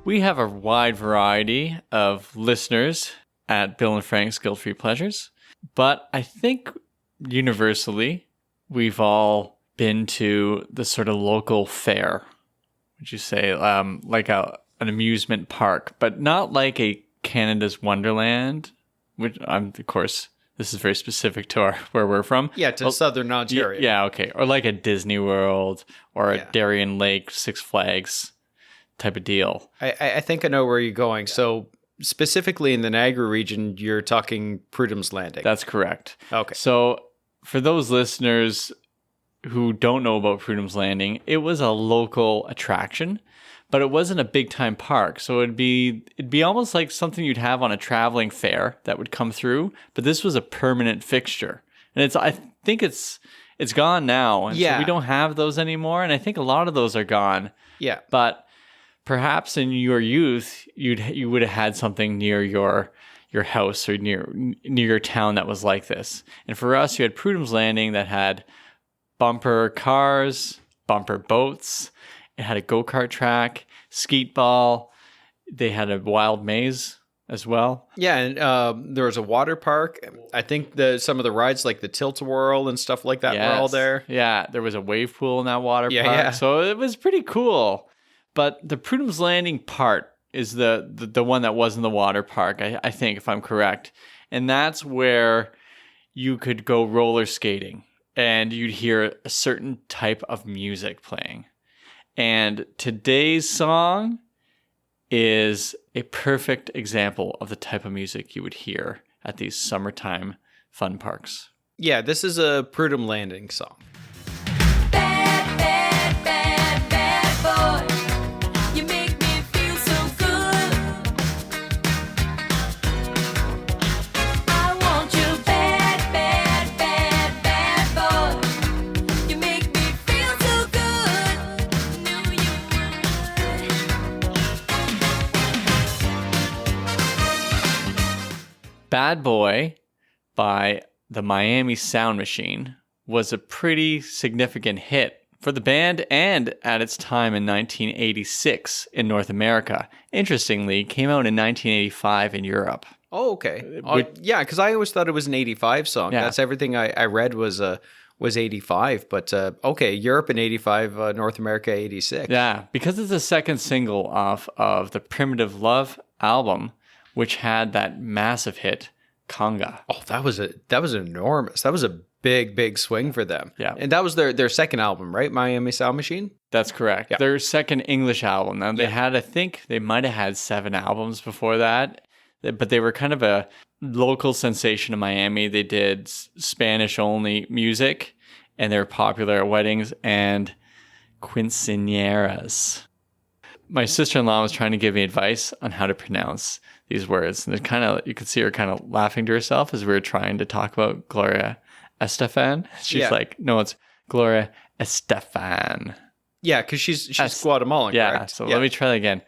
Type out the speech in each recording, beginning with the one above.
We have a wide variety of listeners at Bill and Frank's Guilt-Free Pleasures, but I think universally we've all been to the sort of local fair, would you say, like an amusement park, but not like a Canada's Wonderland, which of course, this is very specific to where we're from. Yeah, to Southern Ontario. Yeah, okay. Or like a Disney World or a Darien Lake, Six Flags type of deal. I think I know where you're going. So specifically in the Niagara region, you're talking Prudhommes Landing. That's correct. Okay. So for those listeners who don't know about Prudhommes Landing, it was a local attraction, but it wasn't a big time park. So it'd be almost like something you'd have on a traveling fair that would come through, but this was a permanent fixture. And I think it's gone now. And so we don't have those anymore, and I think a lot of those are gone. Yeah. But perhaps in your youth you would have had something near your house or near your town that was like this. And for us, you had Prudhommes Landing that had bumper cars, bumper boats. It had a go-kart track, skeet ball. They had a wild maze as well. Yeah, and there was a water park. I think some of the rides like the tilt-a-whirl and stuff like that were all there. Yeah, there was a wave pool in that water park. Yeah. So it was pretty cool. But the Prudhommes Landing part is the one that was in the water park, I think, if I'm correct. And that's where you could go roller skating and you'd hear a certain type of music playing. And today's song is a perfect example of the type of music you would hear at these summertime fun parks. Yeah, this is a Prudhomme Landing song. Bad, bad, bad, bad boy. You make me feel so good. I want you bad, bad, bad, bad boy. You make me feel so good. Knew you would. Bad Boy by the Miami Sound Machine was a pretty significant hit for the band and at its time in 1986 in North America. Interestingly, it came out in 1985 in Europe. Oh, okay. Yeah, because I always thought it was an 85 song. Yeah. That's everything I read was 85. But okay, Europe in 85, North America 86. Yeah, because it's the second single off of the Primitive Love album, which had that massive hit, Conga. Oh, that was enormous. That was a big swing for them. Yeah. And that was their second album, right? Miami Sound Machine? That's correct. Yeah. Their second English album. Now, they had, I think, they might have had 7 albums before that, but they were kind of a local sensation in Miami. They did Spanish-only music, and they were popular at weddings and quinceañeras. My sister-in-law was trying to give me advice on how to pronounce these words. And you could see her kind of laughing to herself as we were trying to talk about Gloria Estefan. She's like, no, it's Gloria Estefan. Yeah, because she's Guatemalan, correct? So let me try that again.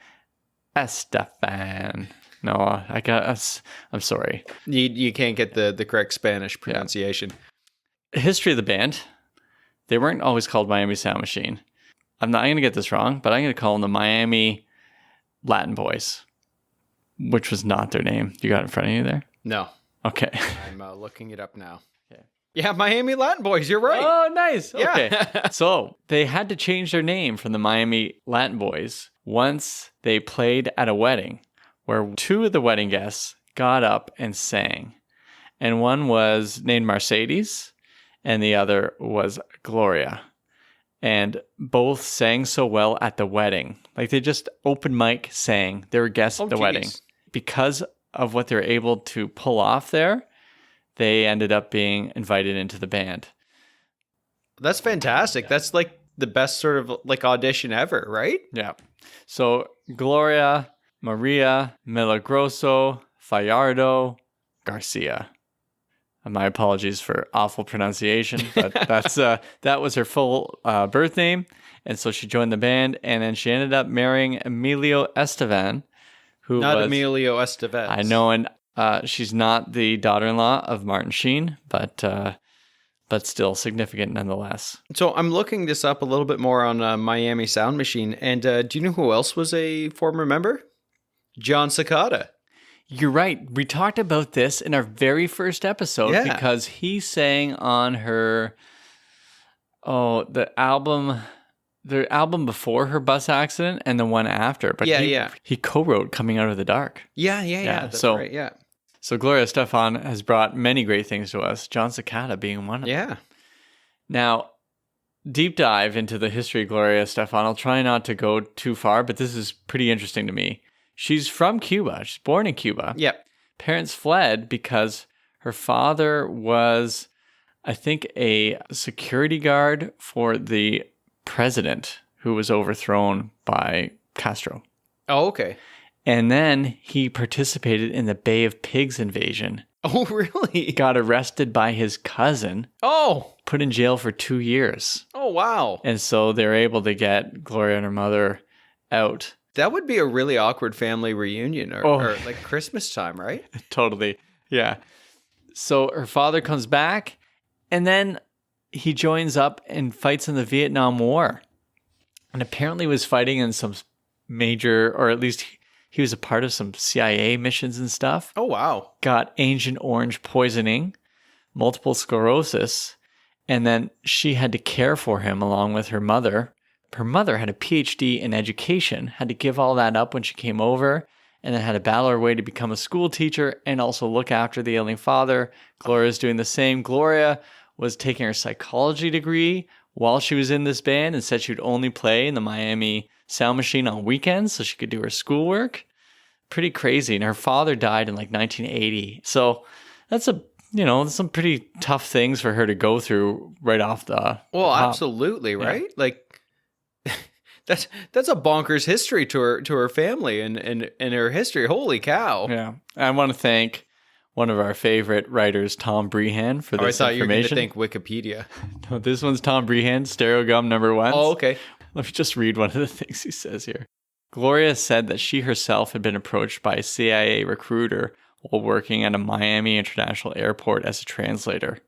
Estefan. No, I'm sorry. You can't get the correct Spanish pronunciation. History of the band. They weren't always called Miami Sound Machine. I'm going to get this wrong, but I'm going to call them the Miami Latin Boys, which was not their name. You got it in front of you there? No. Okay. I'm looking it up now. Okay. Yeah, Miami Latin Boys, you're right. Oh, nice. Yeah. Okay. So they had to change their name from the Miami Latin Boys once they played at a wedding where 2 of the wedding guests got up and sang. And one was named Mercedes and the other was Gloria. And both sang so well at the wedding. Like they just open mic sang. They were guests at the wedding. Because of what they were able to pull off there, they ended up being invited into the band. That's fantastic. Yeah. That's like the best sort of like audition ever, right? Yeah. So Gloria, Maria, Milagroso, Fallardo, Garcia. My apologies for awful pronunciation, but that was her full birth name. And so she joined the band, and then she ended up marrying Emilio Estefan, who Not was Emilio Estevez. I know, and she's not the daughter-in-law of Martin Sheen, but still significant nonetheless. So I'm looking this up a little bit more on Miami Sound Machine, and do you know who else was a former member? John Cicada. You're right. We talked about this in our very first episode Yeah. because he sang on her, the album before her bus accident and the one after. But he co-wrote Coming Out of the Dark. Yeah. That's right. Yeah. So Gloria Estefan has brought many great things to us, John Cicada being one of them. Yeah. Now, deep dive into the history of Gloria Estefan. I'll try not to go too far, but this is pretty interesting to me. She's from Cuba. She's born in Cuba. Yep. Parents fled because her father was, I think, a security guard for the president who was overthrown by Castro. Oh, okay. And then he participated in the Bay of Pigs invasion. Oh, really? Got arrested by his cousin. Oh. Put in jail for 2 years. Oh, wow. And so they're able to get Gloria and her mother out. That would be a really awkward family reunion or like Christmas time, right? Totally. Yeah. So her father comes back and then he joins up and fights in the Vietnam War. And apparently was fighting in some major, or at least he was a part of some CIA missions and stuff. Oh, wow. Got Agent Orange poisoning, multiple sclerosis, and then she had to care for him along with her mother. Her mother had a PhD in education, had to give all that up when she came over, and then had to battle her way to become a school teacher and also look after the ailing father. Gloria's doing the same. Gloria was taking her psychology degree while she was in this band and said she would only play in the Miami Sound Machine on weekends so she could do her schoolwork. Pretty crazy. And her father died in like 1980. So that's some pretty tough things for her to go through right off the Well, top. absolutely, right? Yeah. Like that's a bonkers history to her family and her history. Holy cow. Yeah. I want to thank one of our favorite writers, Tom Brehan, for this I thought you were going to information. think Wikipedia. No, this one's Tom Brehan, Stereo Gum #1. Oh, okay. Let me just read one of the things he says here. Gloria said that she herself had been approached by a CIA recruiter while working at a Miami International Airport as a translator.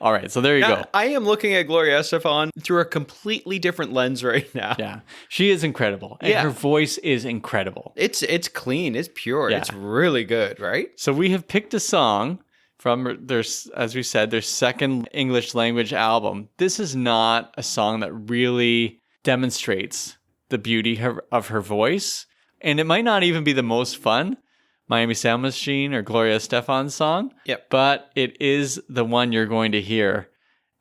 All right, so there you go. I am looking at Gloria Estefan through a completely different lens right now. Yeah, she is incredible. And her voice is incredible. It's clean. It's pure. Yeah. It's really good, right? So we have picked a song from their, as we said, their second English language album. This is not a song that really demonstrates the beauty of her voice. And it might not even be the most fun Miami Sound Machine or Gloria Estefan's song. Yep. But it is the one you're going to hear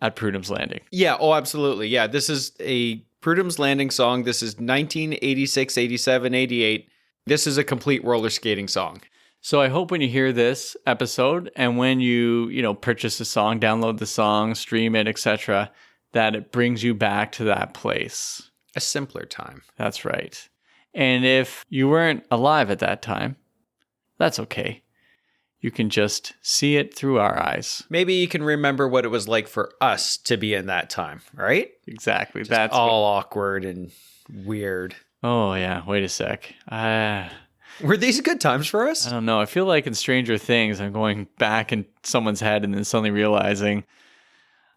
at Prudhommes Landing. Yeah. Oh, absolutely. Yeah. This is a Prudhommes Landing song. This is 1986, 87, 88. This is a complete roller skating song. So I hope when you hear this episode and when you purchase the song, download the song, stream it, etc., that it brings you back to that place. A simpler time. That's right. And if you weren't alive at that time, that's okay. You can just see it through our eyes. Maybe you can remember what it was like for us to be in that time, right? Exactly. Just That's all awkward and weird. Oh, yeah. Wait a sec. Were these good times for us? I don't know. I feel like in Stranger Things, I'm going back in someone's head and then suddenly realizing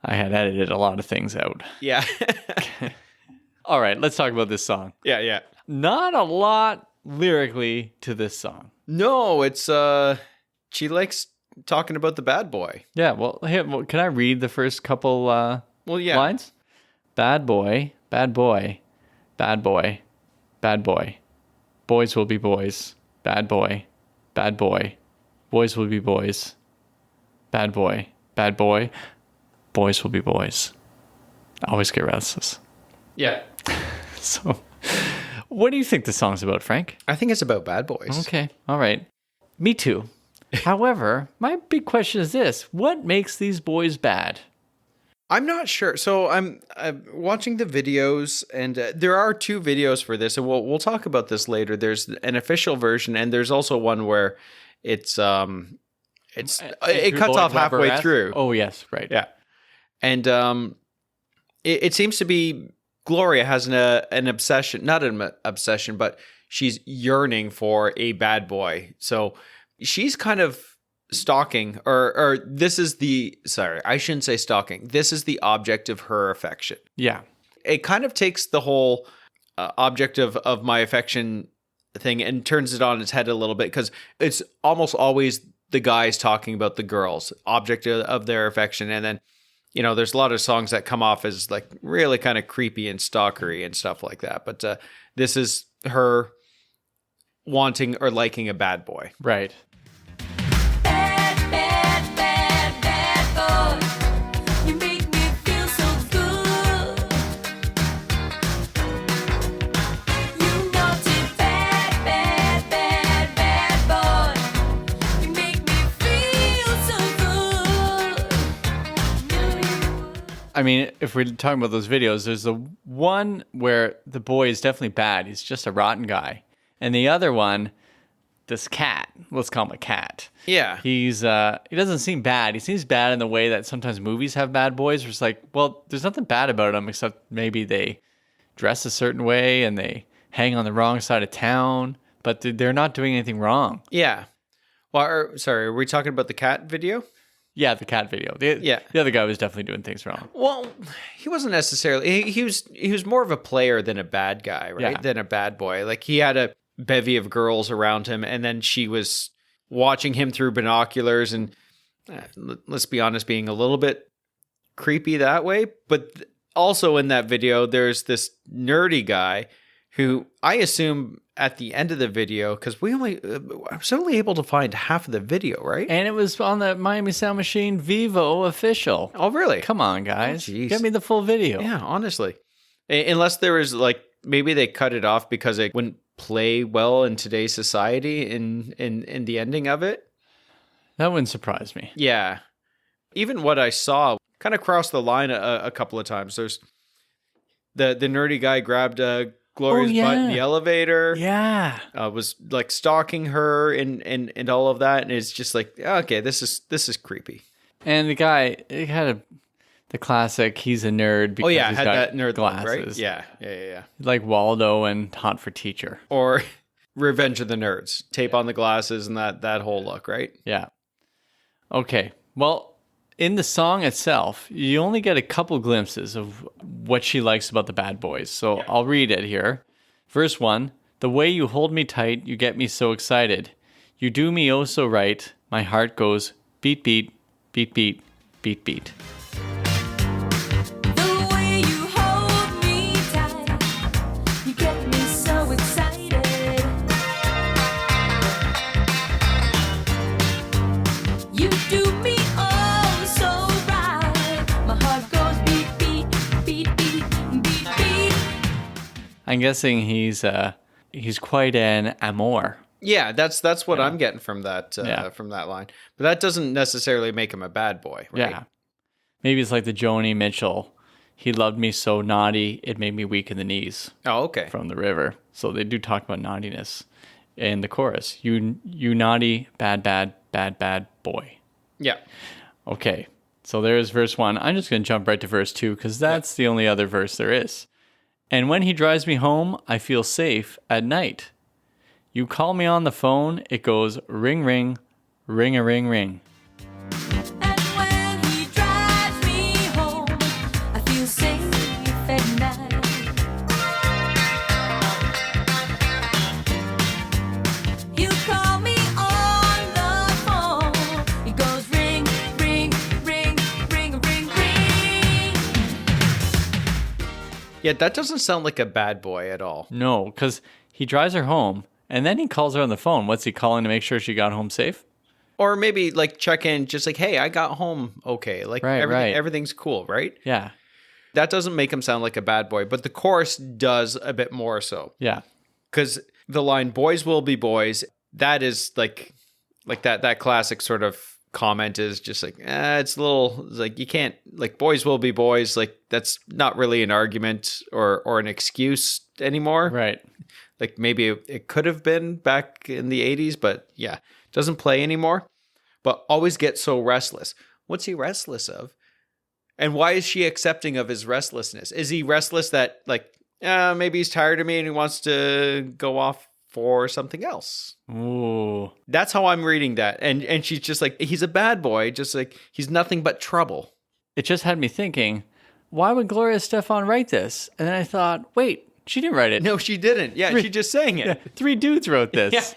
I had edited a lot of things out. Yeah. All right, let's talk about this song. Yeah. Not a lot lyrically to this song. No, it's she likes talking about the bad boy. Yeah, well, can I read the first couple lines? Bad boy, bad boy, bad boy, bad boy. Boys will be boys. Bad boy, bad boy. Boys will be boys. Bad boy, bad boy. Boys will be boys. Always get restless. Yeah. So, what do you think the song's about, Frank? I think it's about bad boys. Okay, all right. Me too. However, my big question is this. What makes these boys bad? I'm not sure. So I'm watching the videos, and there are 2 videos for this, and we'll talk about this later. There's an official version, and there's also one where it cuts off halfway through. Oh, yes, right. Yeah. And it seems to be Gloria has an obsession, not an obsession, but she's yearning for a bad boy. So she's kind of stalking, or this is I shouldn't say stalking. This is the object of her affection. Yeah. It kind of takes the whole object of my affection thing and turns it on its head a little bit, because it's almost always the guys talking about the girls, object of their affection. And then, there's a lot of songs that come off as like really kind of creepy and stalkery and stuff like that. But this is her wanting or liking a bad boy. Right. Bad, bad, bad, bad boy. You make me feel so good. You naughty bad, bad, bad, bad boy. You make me feel so good. I mean, if we're talking about those videos, there's the one where the boy is definitely bad. He's just a rotten guy. And the other one, this cat, let's call him a cat. Yeah. He doesn't seem bad. He seems bad in the way that sometimes movies have bad boys, where it's like, well, there's nothing bad about them except maybe they dress a certain way and they hang on the wrong side of town, but they're not doing anything wrong. Yeah. Well, sorry, are we talking about the cat video? Yeah, the cat video. The other guy was definitely doing things wrong. Well, he wasn't necessarily. He was more of a player than a bad guy, right? Yeah. Than a bad boy. Like, he had a bevy of girls around him, and then she was watching him through binoculars, and let's be honest, being a little bit creepy that way. But also in that video, there's this nerdy guy who I assume at the end of the video, because I was only able to find half of the video, right? And it was on the Miami Sound Machine Vivo official. Oh, really? Come on, guys. Oh, jeez. Get me the full video. Yeah, honestly. Unless there was like, maybe they cut it off because it wouldn't play well in today's society in the ending of it. That wouldn't surprise me. Yeah. Even what I saw kind of crossed the line a couple of times. There's the nerdy guy grabbed Gloria's butt in the elevator. Yeah. Was like stalking her and all of that. And it's just like, okay, this is creepy. And the guy, he had the classic, he's a nerd because he's had got that nerd glasses. look, right? Yeah. Like Waldo and Hot for Teacher. Or Revenge of the Nerds. Tape on the glasses and that whole look, right? Yeah. Okay. Well, in the song itself, you only get a couple glimpses of what she likes about the bad boys. So I'll read it here. Verse 1, the way you hold me tight, you get me so excited. You do me oh so right. My heart goes beat, beat, beat, beat, beat, beat. The way you hold me tight, you get me so excited. You do me oh so right. My heart goes beat, beat, beat, beat, beat, beat. I'm guessing he's quite an amour. Yeah, that's what I'm getting from that from that line. But that doesn't necessarily make him a bad boy, right? Yeah. Maybe it's like the Joni Mitchell. He loved me so naughty, it made me weak in the knees. Oh, okay. From the river. So they do talk about naughtiness in the chorus. You naughty, bad, bad, bad, bad boy. Yeah. Okay. So there's verse 1. I'm just going to jump right to verse 2 because that's the only other verse there is. And when he drives me home, I feel safe at night. You call me on the phone, it goes ring, ring, ring-a-ring, ring. And when he drives me home, I feel safe at night. You call me on the phone, it goes ring, ring, ring, ring, ring, ring. Yeah, that doesn't sound like a bad boy at all. No, because he drives her home and then he calls her on the phone. What's he calling to make sure she got home safe? Or maybe like check in, just like, hey, I got home okay. Like everything's cool, right? Yeah. That doesn't make him sound like a bad boy, but the chorus does a bit more so. Yeah. Because the line "boys will be boys," that is like that classic sort of comment is just like, it's a little like, you can't, like, boys will be boys. Like, that's not really an argument or an excuse anymore. Right. Like, maybe it could have been back in the 80s, but yeah, doesn't play anymore. But always gets so restless. What's he restless of? And why is she accepting of his restlessness? Is he restless that, like, maybe he's tired of me and he wants to go off for something else? Ooh. That's how I'm reading that. And she's just like, he's a bad boy, just like, he's nothing but trouble. It just had me thinking, why would Gloria Estefan write this? And then I thought, wait, She didn't write it. No, she didn't. Yeah, she just sang it. 3 dudes wrote this.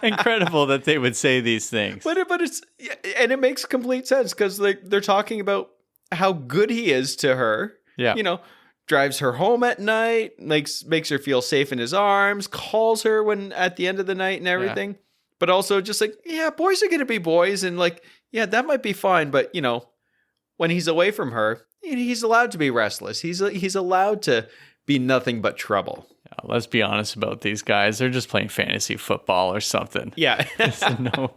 Incredible that they would say these things. But it makes complete sense because they're talking about how good he is to her. Yeah. Drives her home at night, makes her feel safe in his arms, calls her when at the end of the night and everything. But also just like, yeah, boys are gonna be boys, and like, yeah, that might be fine, but when he's away from her, he's allowed to be restless. He's allowed to be nothing but trouble. Yeah, let's be honest about these guys. They're just playing fantasy football or something. Yeah. No,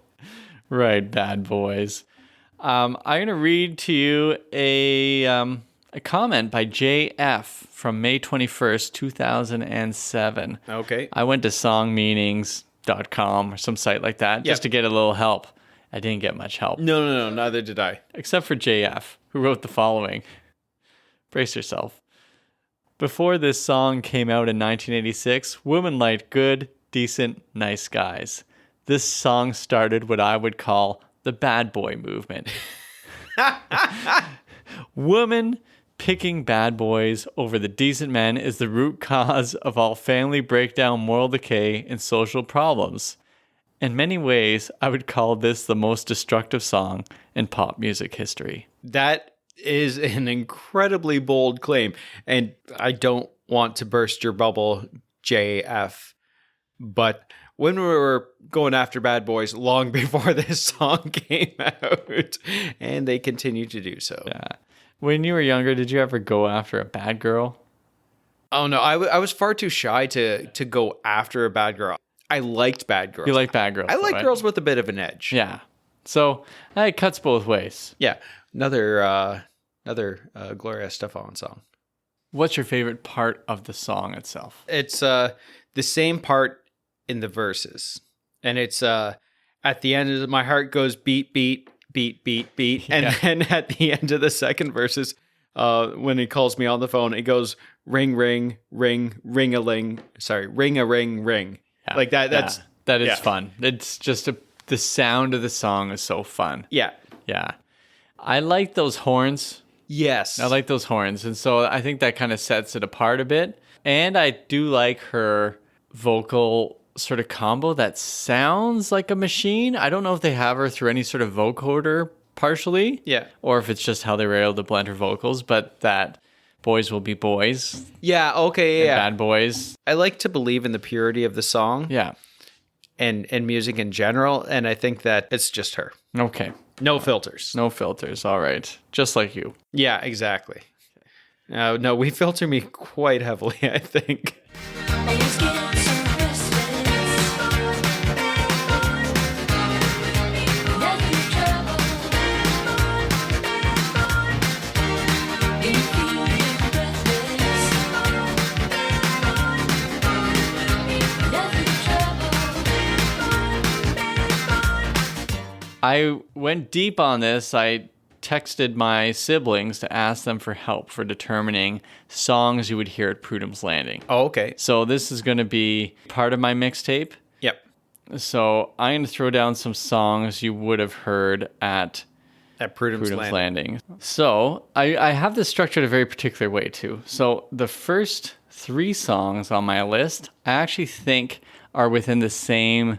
right, bad boys. I'm going to read to you a comment by JF from May 21st, 2007. Okay. I went to songmeanings.com or some site like that just to get a little help. I didn't get much help. No, neither did I. Except for JF, who wrote the following. Brace yourself. Before this song came out in 1986, women liked good, decent, nice guys. This song started what I would call the bad boy movement. Women picking bad boys over the decent men is the root cause of all family breakdown, moral decay, and social problems. In many ways, I would call this the most destructive song in pop music history. That is an incredibly bold claim, and I don't want to burst your bubble, JF, but when we were going after bad boys long before this song came out, and they continue to do so. Yeah. When you were younger, did you ever go after a bad girl? Oh no, I was far too shy to go after a bad girl. I liked bad girls. You like bad girls? I like right? girls with a bit of an edge. Yeah. So it cuts both ways. Yeah. Another Gloria Estefan song. What's your favorite part of the song itself? It's the same part in the verses, and it's at the end. My heart goes beat, beat, beat, beat, beat, and then at the end of the second verses, when he calls me on the phone, it goes ring, ring, ring, ring-a-ling. Sorry, ring-a-ring, ring. Yeah. Like that. That is fun. It's just the sound of the song is so fun. Yeah. Yeah. I like those horns. Yes. I like those horns. And so I think that kind of sets it apart a bit. And I do like her vocal sort of combo that sounds like a machine. I don't know if they have her through any sort of vocoder partially. Yeah. Or if it's just how they were able to blend her vocals, but that boys will be boys. Yeah. Okay. And Yeah. bad boys. I like to believe in the purity of the song. Yeah. And music in general, and I think that it's just her. Okay. No filters. No filters. All right. Just like you. Yeah, exactly. No, we filter me quite heavily, I think. Always get so restless. Nothing trouble. And you feel breathless. Nothing trouble. I went deep on this. I texted my siblings to ask them for help for determining songs you would hear at Prudhommes Landing. Oh, okay. So this is going to be part of my mixtape. Yep. So I'm going to throw down some songs you would have heard at At Prudhommes Prudhommes Landing. Landing. So I have this structured a very particular way too. So the first 3 songs on my list, I actually think are within the same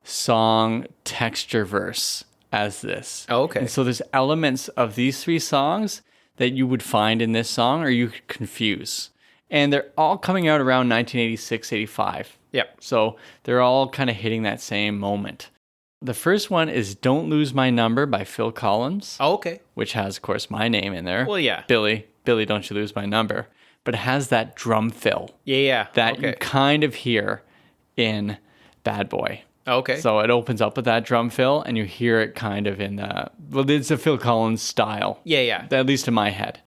song texture verse as this. Oh, okay. And so there's elements of these 3 songs that you would find in this song or you could confuse. And they're all coming out around 1986, 85. Yep. So they're all kind of hitting that same moment. The first one is Don't Lose My Number by Phil Collins, Oh, okay. which has, of course, my name in there. Well, yeah. Billy, Don't You Lose My Number. But it has that drum fill Yeah. that okay. you kind of hear in Bad Boy. Okay. So it opens up with that drum fill, and you hear it kind of in the, well, it's a Phil Collins style. Yeah. At least in my head.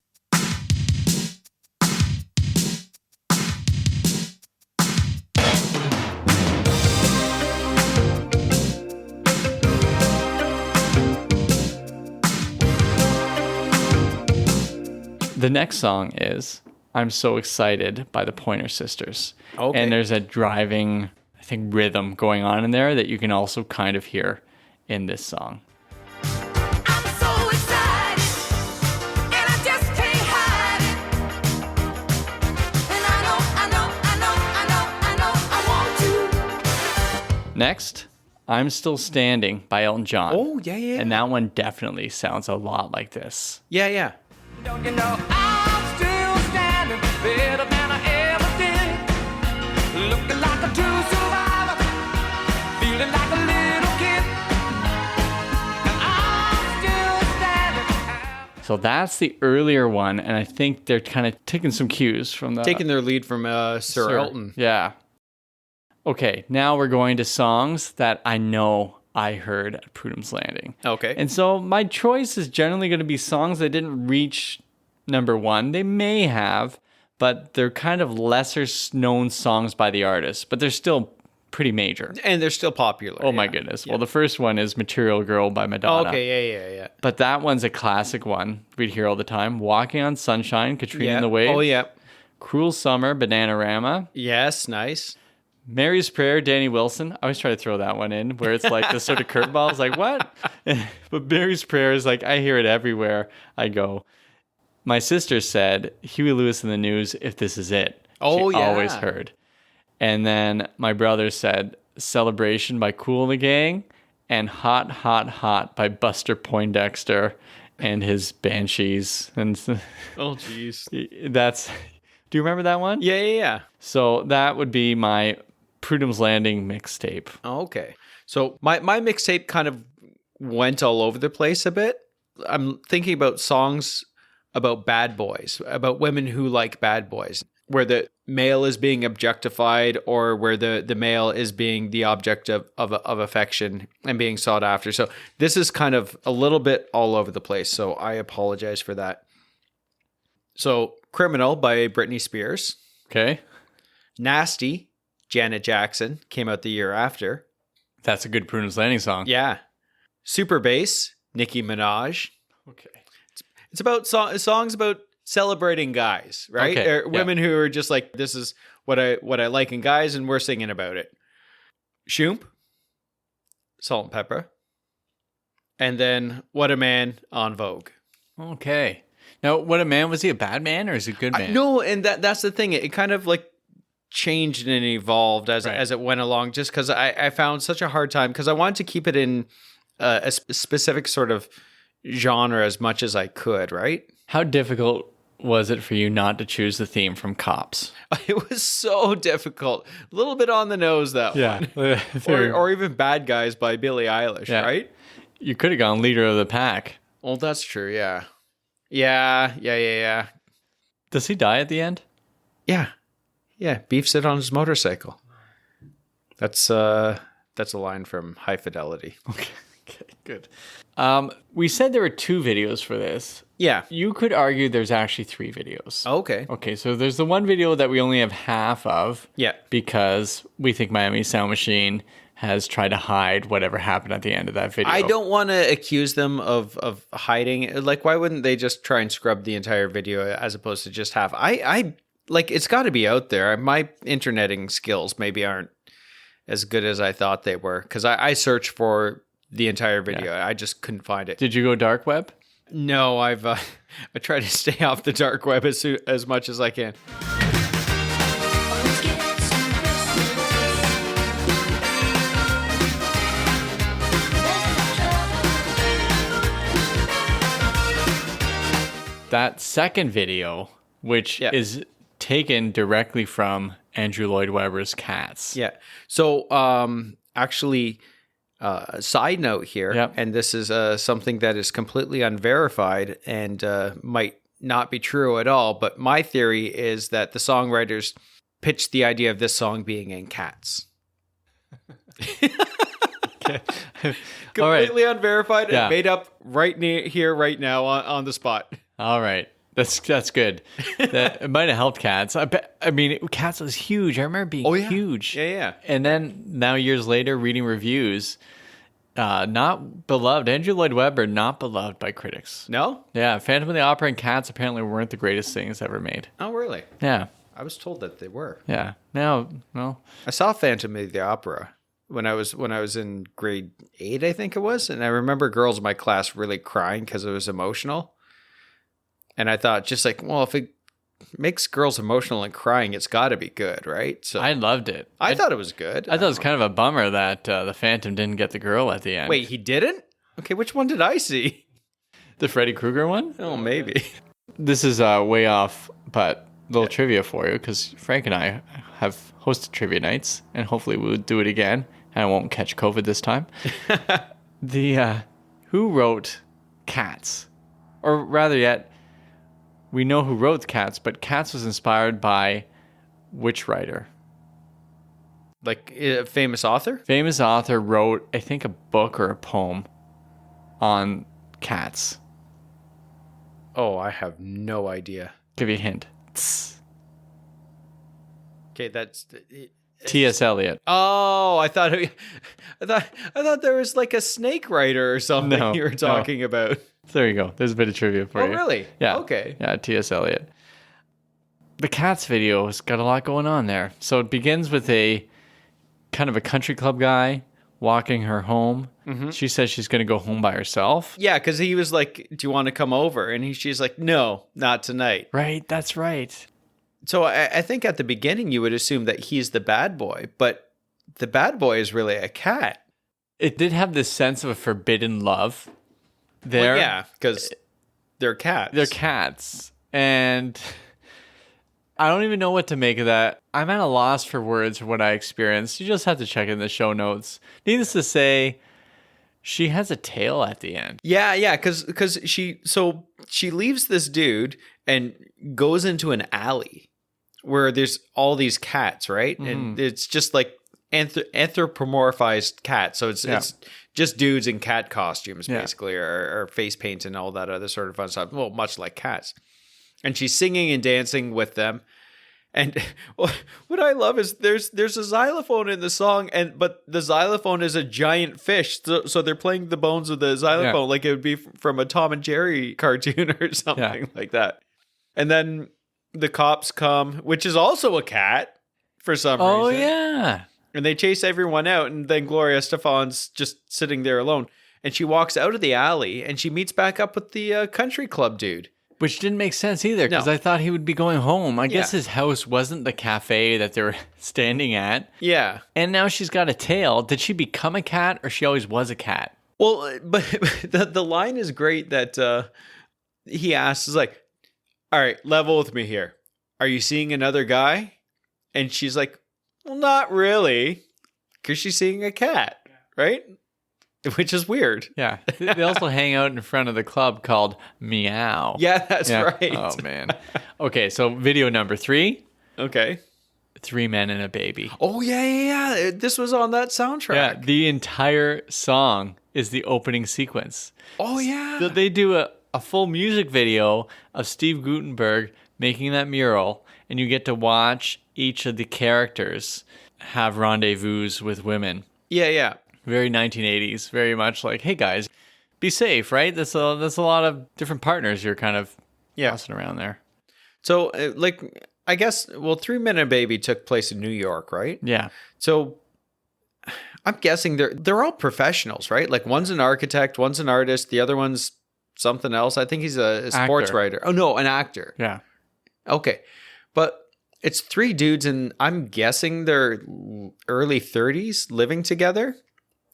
The next song is I'm So Excited by the Pointer Sisters. Okay. And there's a driving, I think, rhythm going on in there that you can also kind of hear in this song. I'm so excited, and I just can't hide it. And I know Next, I'm Still Standing by Elton John. Oh, yeah. And that one definitely sounds a lot like this. Yeah. Don't you know I'm still standing better than I ever did? Looking like a true survivor, feeling like a little kid. And I'm still standing. So that's the earlier one, and I think they're kind of taking some cues from the... Taking their lead from Sir Elton. Yeah. Okay, now we're going to songs that I know I heard at Prudhommes Landing. Okay. And so my choice is generally going to be songs that didn't reach number one. They may have, but they're kind of lesser known songs by the artist, but they're still pretty major. And they're still popular. Oh my goodness. Well, the first one is Material Girl by Madonna. Okay, yeah. But that one's a classic one we'd hear all the time. Walking on Sunshine, Katrina and the Waves. Oh, yeah. Cruel Summer, Bananarama. Yes, nice. Mary's Prayer, Danny Wilson. I always try to throw that one in where it's like the sort of curveball. It's like, what? But Mary's Prayer is like, I hear it everywhere I go. My sister said, Huey Lewis in the News, If This Is It. Oh, She yeah. always heard. And then my brother said, Celebration by Kool and the Gang and Hot, Hot, Hot by Buster Poindexter and his Banshees. And Oh, jeez. that's, do you remember that one? Yeah. So that would be my Prudhommes Landing mixtape. Okay. So my mixtape kind of went all over the place a bit. I'm thinking about songs about bad boys, about women who like bad boys, where the male is being objectified or where the male is being the object of affection and being sought after. So this is kind of a little bit all over the place. So I apologize for that. So Criminal by Britney Spears. Okay. Nasty, Janet Jackson, came out the year after. That's a good Prudhommes Landing song. Yeah. Super Bass, Nicki Minaj. Okay. It's about songs about celebrating guys, right? Okay, Or women who are just like, this is what I like in guys, and we're singing about it. Shoomp, Salt and Pepper. And then What a Man on Vogue. Okay. Now, What a Man, was he a bad man or is he a good man? No, and that's the thing. It kind of like changed and evolved as it went along, just because I found such a hard time, because I wanted to keep it in a specific sort of genre as much as I could, right? How difficult was it for you not to choose the theme from Cops? It was so difficult. A little bit on the nose, that one. Or even Bad Guys by Billie Eilish, right? You could have gone Leader of the Pack. Oh, that's true, yeah. Yeah. Does he die at the end? Yeah, beefs it on his motorcycle. That's a line from High Fidelity. Okay, good. We said there were 2 videos for this. Yeah. You could argue there's actually 3 videos. Okay. Okay, so there's the one video that we only have half of. Yeah. Because we think Miami Sound Machine has tried to hide whatever happened at the end of that video. I don't want to accuse them of hiding. Like, why wouldn't they just try and scrub the entire video as opposed to just half? I like, it's got to be out there. My interneting skills maybe aren't as good as I thought they were, because I searched for the entire video. I just couldn't find it. Did you go dark web? No, I try to stay off the dark web as much as I can. That second video, which is taken directly from Andrew Lloyd Webber's Cats. Yeah. So, actually, side note here, and this is something that is completely unverified and might not be true at all, but my theory is that the songwriters pitched the idea of this song being in Cats. Completely unverified and made up right here, right now on the spot. All right. That's good. It might have helped Cats. I mean, Cats was huge. I remember being huge. Yeah. And then now years later, reading reviews, not beloved. Andrew Lloyd Webber, not beloved by critics. No? Yeah. Phantom of the Opera and Cats apparently weren't the greatest things ever made. Oh, really? Yeah. I was told that they were. Yeah. Now, well, I saw Phantom of the Opera when I was in grade 8, I think it was, and I remember girls in my class really crying because it was emotional. And I thought, just like, well, if it makes girls emotional and crying, it's got to be good, right? So I loved it. I thought it was good. I thought it was kind of a bummer that the Phantom didn't get the girl at the end. Wait, he didn't? Okay, which one did I see? The Freddy Krueger one? Oh, maybe. This is way off, but a little trivia for you, because Frank and I have hosted trivia nights, and hopefully we'll do it again, and I won't catch COVID this time. Who wrote Cats? Or rather yet, we know who wrote Cats, but Cats was inspired by which writer? Like a famous author? Famous author wrote, I think, a book or a poem on cats. Oh, I have no idea. Give you a hint. Tss. Okay, that's T.S. Eliot. Oh, I thought there was like a snake writer or something No, you were talking about. There you go. There's a bit of trivia for you. Oh, really? Yeah. Okay. Yeah, T.S. Eliot. The Cats video has got a lot going on there. So it begins with a kind of a country club guy walking her home. Mm-hmm. She says she's going to go home by herself. Yeah, because he was like, do you want to come over? And she's like, no, not tonight. Right, that's right. So I think at the beginning you would assume that he's the bad boy, but the bad boy is really a cat. It did have this sense of a forbidden love there. Well, yeah, because they're cats. They're cats. And I don't even know what to make of that. I'm at a loss for words for what I experienced. You just have to check in the show notes. Needless to say, she has a tail at the end. Yeah, because she leaves this dude and goes into an alley where there's all these cats, right? Mm-hmm. And it's just like anthropomorphized cats. So it's just dudes in cat costumes, basically, or face paint and all that other sort of fun stuff. Well, much like cats. And she's singing and dancing with them. And what I love is there's a xylophone in the song, but the xylophone is a giant fish. So they're playing the bones of the xylophone like it would be from a Tom and Jerry cartoon or something like that. And then the cops come, which is also a cat for some reason. Oh, yeah. And they chase everyone out. And then Gloria Estefan's just sitting there alone. And she walks out of the alley and she meets back up with the country club dude. Which didn't make sense either, because No. I thought he would be going home. I guess his house wasn't the cafe that they were standing at. Yeah. And now she's got a tail. Did she become a cat, or she always was a cat? Well, but the line is great that he asks, is like, all right, level with me here. Are you seeing another guy? And she's like, well, not really, because she's seeing a cat, right? Which is weird. Yeah. They also hang out in front of the club called Meow. Yeah, that's right. Oh, man. Okay, so video number 3. Okay. 3 Men and a Baby. Oh, yeah. This was on that soundtrack. Yeah, the entire song is the opening sequence. Oh, yeah. So they do a full music video of Steve Guttenberg making that mural, and you get to watch each of the characters have rendezvous with women. Yeah. Very 1980s, very much like, hey guys, be safe, right? That's a lot of different partners you're kind of tossing around there. So, I guess, 3 Men and a Baby took place in New York, right? Yeah. So, I'm guessing they're all professionals, right? Like, one's an architect, one's an artist, the other one's something else. I think he's a sports writer. Oh, no, an actor. Yeah. Okay. But it's 3 dudes, and I'm guessing they're early 30s living together.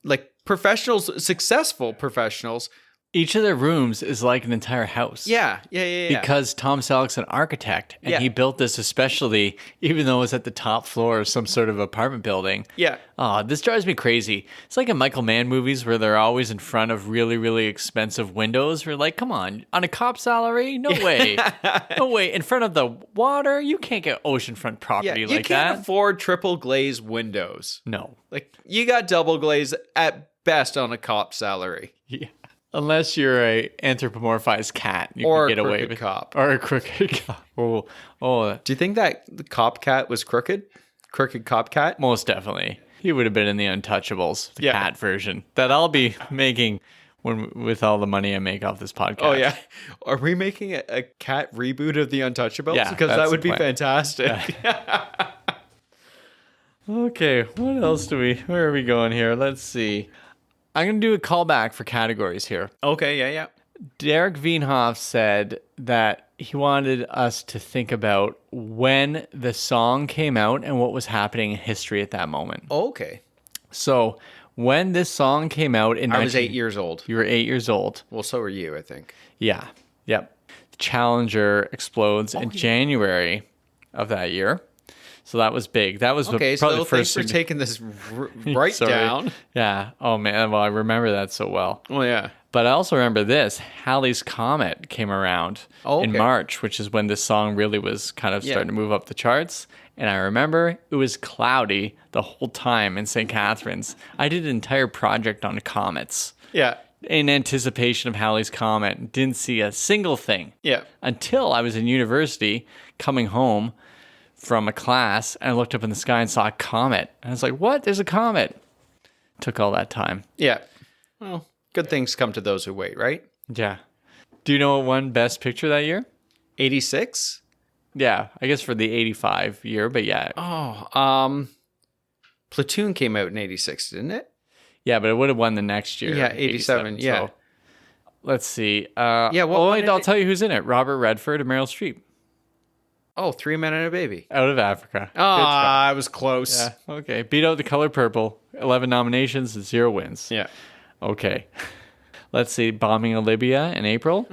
Like professionals, successful professionals. Each of their rooms is like an entire house. Yeah. Because Tom Selleck's an architect, and he built this especially, even though it's at the top floor of some sort of apartment building. Yeah. Oh, this drives me crazy. It's like in Michael Mann movies where they're always in front of really, really expensive windows. We're like, come on, on a cop salary? No way. No way. In front of the water? You can't get oceanfront property like that. You can't afford triple glaze windows. No. Like, you got double glaze at best on a cop salary. Yeah. Unless you're a anthropomorphized cat, you or can get a away crooked with cop. Or a crooked cop. Oh. Do you think that the cop cat was crooked? Crooked cop cat? Most definitely. He would have been in the Untouchables, the cat version that I'll be making with all the money I make off this podcast. Oh yeah, are we making a cat reboot of the Untouchables? Yeah, because that would be fantastic. Yeah. Okay, what else where are we going here? Let's see. I'm going to do a callback for categories here. Okay, yeah. Derek Wienhoff said that he wanted us to think about when the song came out and what was happening in history at that moment. Oh, okay. So when this song came out in I was 8 years old. You were 8 years old. Well, so were you, I think. Yeah. Yep. The Challenger explodes in January of that year. So that was big. That was Okay, probably so the first. thanks for taking this right Sorry. down. Yeah. Oh man. Well, I remember that so well. Oh, yeah. But I also remember this. Halley's Comet came around in March, which is when this song really was kind of starting to move up the charts. And I remember it was cloudy the whole time in St. Catharines. I did an entire project on comets. Yeah. In anticipation of Halley's Comet. Didn't see a single thing. Yeah. Until I was in university coming home from a class and I looked up in the sky and saw a comet. And I was like, what? There's a comet. Took all that time. Yeah. Well, good things come to those who wait, right? Yeah. Do you know what won Best Picture that year? 86? Yeah, I guess for the 85 year, but yeah. Oh, Platoon came out in 86, didn't it? Yeah, but it would have won the next year. Yeah, 87, yeah. So, let's see. What I'll tell you who's in it. Robert Redford and Meryl Streep. Oh, 3 Men and a Baby. Out of Africa. Oh, I was close. Yeah, okay. Beat out The Color Purple. 11 nominations and 0 wins. Yeah. Okay. Let's see. Bombing of Libya in April.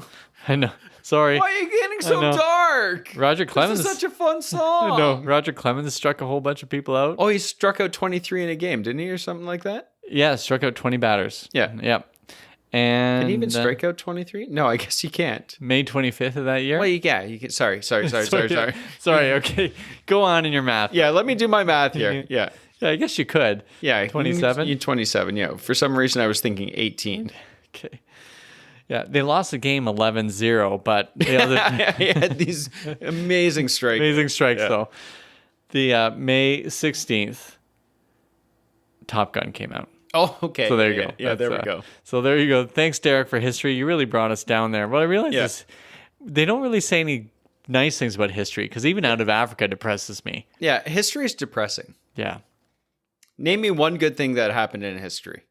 I know. Sorry. Why are you getting so dark? Roger Clemens. This is such a fun song. No, Roger Clemens struck a whole bunch of people out. Oh, he struck out 23 in a game, didn't he, or something like that? Yeah, struck out 20 batters. Yeah. Yep. And can he even strike out 23? No, I guess he can't. May 25th of that year? Well, you can. Sorry. Sorry, okay. Go on in your math. Yeah, let me do my math here. Yeah. Yeah, I guess you could. Yeah. 27? You 27, yeah. For some reason, I was thinking 18. Okay. Yeah, they lost the game 11-0, but He had these amazing strikes. Amazing strikes, though. The May 16th, Top Gun came out. Oh, okay. So there you go. Yeah, there we go. So there you go. Thanks, Derek, for history. You really brought us down there. What I realized is they don't really say any nice things about history because even Out of Africa depresses me. Yeah, history is depressing. Yeah. Name me one good thing that happened in history.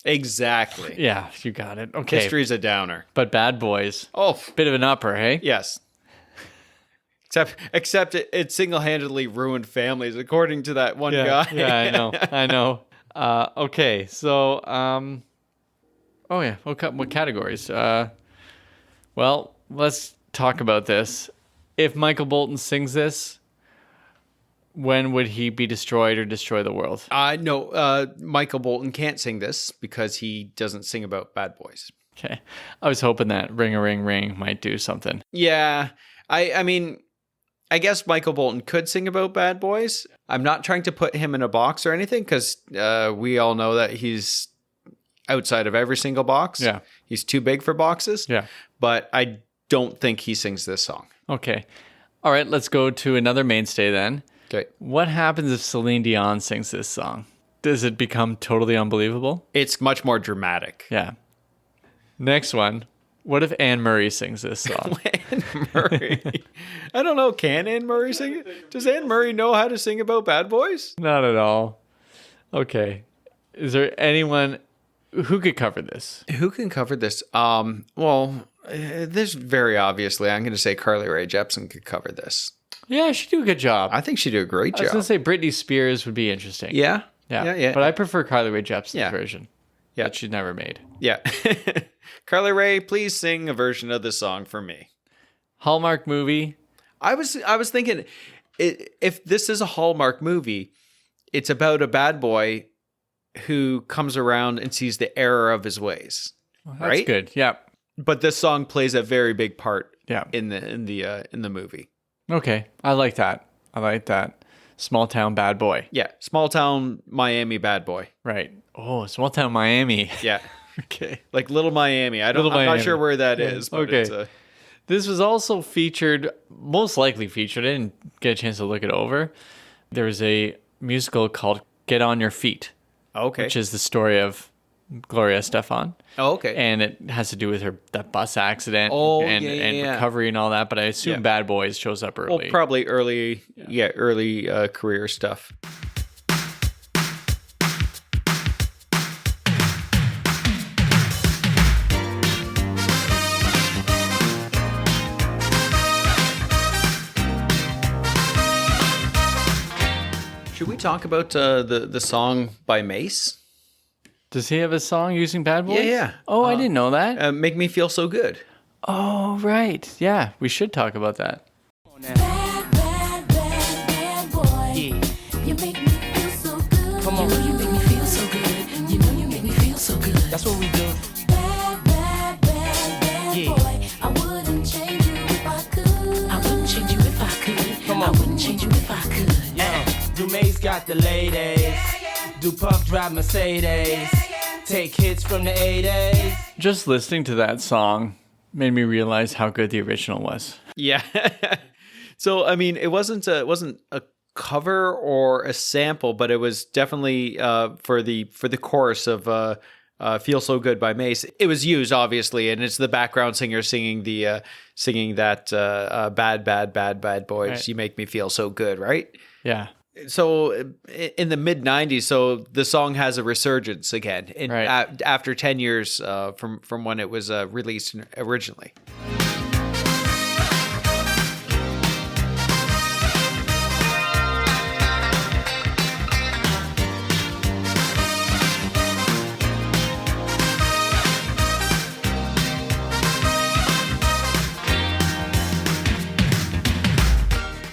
Exactly. Yeah, you got it. Okay. History's a downer. But Bad Boys. Oh. Bit of an upper, hey? Yes. Except it single-handedly ruined families, according to that one guy. Yeah, I know. Okay, so, what categories? Well, let's talk about this. If Michael Bolton sings this, when would he be destroyed or destroy the world? No, Michael Bolton can't sing this because he doesn't sing about bad boys. Okay. I was hoping that Ring a Ring Ring might do something. Yeah. I mean, I guess Michael Bolton could sing about bad boys. I'm not trying to put him in a box or anything because we all know that he's outside of every single box. Yeah. He's too big for boxes. Yeah. But I don't think he sings this song. Okay. All right, let's go to another mainstay then. Okay. What happens if Celine Dion sings this song? Does it become totally unbelievable? It's much more dramatic. Yeah. Next one. What if Anne Murray sings this song? Anne Murray. I don't know. Can Anne Murray sing it? Does Anne Murray know how to sing about bad boys? Not at all. Okay. Is there anyone who could cover this? Who can cover this? This very obviously, I'm going to say Carly Rae Jepsen could cover this. Yeah, she'd do a good job. I think she'd do a great I was job. going to say Britney Spears would be interesting. Yeah. But I prefer Carly Rae Jepsen's version. Yeah. That she's never made. Yeah. Carly Rae, please sing a version of this song for me. Hallmark movie. I was thinking, if this is a Hallmark movie, it's about a bad boy who comes around and sees the error of his ways. That's right? good. Yeah. But this song plays a very big part. Yeah. In the movie. Okay. I like that. Small town bad boy. Yeah. Small town Miami bad boy. Right. Oh, small town Miami. Yeah. Okay. Like Little Miami. I'm not sure where that is. But okay. This was also featured, most likely featured. I didn't get a chance to look it over. There was a musical called Get On Your Feet. Okay. Which is the story of Gloria Estefan. Oh, okay. And it has to do with that bus accident and recovery and all that. But I assume Bad Boys shows up early. Well, probably early career stuff. talk about the song by Mace? Does he have a song using Bad Boys? Yeah. Oh, I didn't know that. Make Me Feel So Good. Oh, right. Yeah, we should talk about that. Bad, bad, bad, bad boy. Yeah. You make me feel so good. Come on. You know you make me feel so good. You know you make me feel so good. That's what we do. Bad, bad, bad, bad Yeah. boy. I wouldn't change you if I could. I wouldn't change you if I could. Come I on. wouldn't change you if I could. Dumae's got the ladies. Do Puff drive Mercedes. Take hits from the 80s. Just listening to that song made me realize how good the original was. Yeah. So I mean, it wasn't a cover or a sample, but it was definitely for the chorus of "Feel So Good" by Mace. It was used obviously, and it's the background singer singing that "Bad, Bad, Bad, Bad Boys." Right. You make me feel so good, right? Yeah. So in the mid '90s, so the song has a resurgence again, Right. After 10 years from when it was released originally.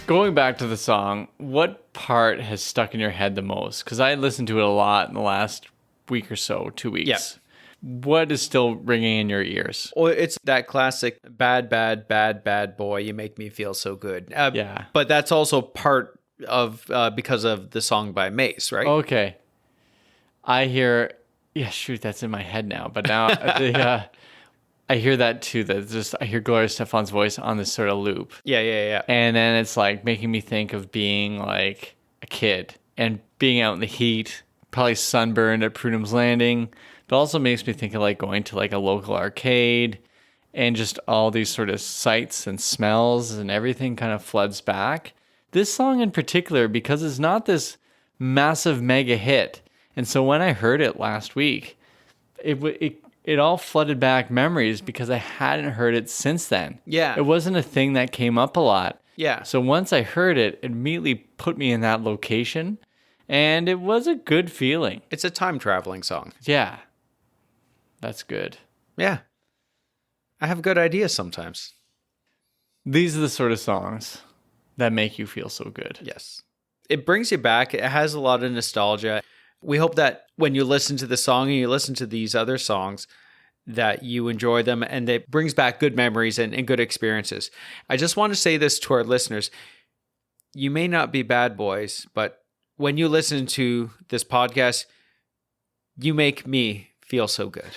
Going back to the song, what part has stuck in your head the most? Because I listened to it a lot in the last week or so, 2 weeks. Yeah. What is still ringing in your ears? Well, it's that classic "bad, bad, bad, bad boy, you make me feel so good." Yeah. But that's also part of because of the song by Mace, right? Okay. I hear, yeah, shoot, that's in my head now. But now I hear that too. I hear Gloria Estefan's voice on this sort of loop. Yeah. And then it's like making me think of being like a kid and being out in the heat, probably sunburned at Prudhommes Landing. But also makes me think of like going to like a local arcade and just all these sort of sights and smells and everything kind of floods back. This song in particular, because it's not this massive mega hit. And so when I heard it last week, it all flooded back memories because I hadn't heard it since then. Yeah. It wasn't a thing that came up a lot. Yeah. So once I heard it, it immediately put me in that location. And it was a good feeling. It's a time traveling song. Yeah. That's good. Yeah. I have good ideas sometimes. These are the sort of songs that make you feel so good. Yes. It brings you back. It has a lot of nostalgia. We hope that when you listen to the song and you listen to these other songs, that you enjoy them and it brings back good memories and good experiences. I just want to say this to our listeners. You may not be bad boys, but when you listen to this podcast, you make me feel so good.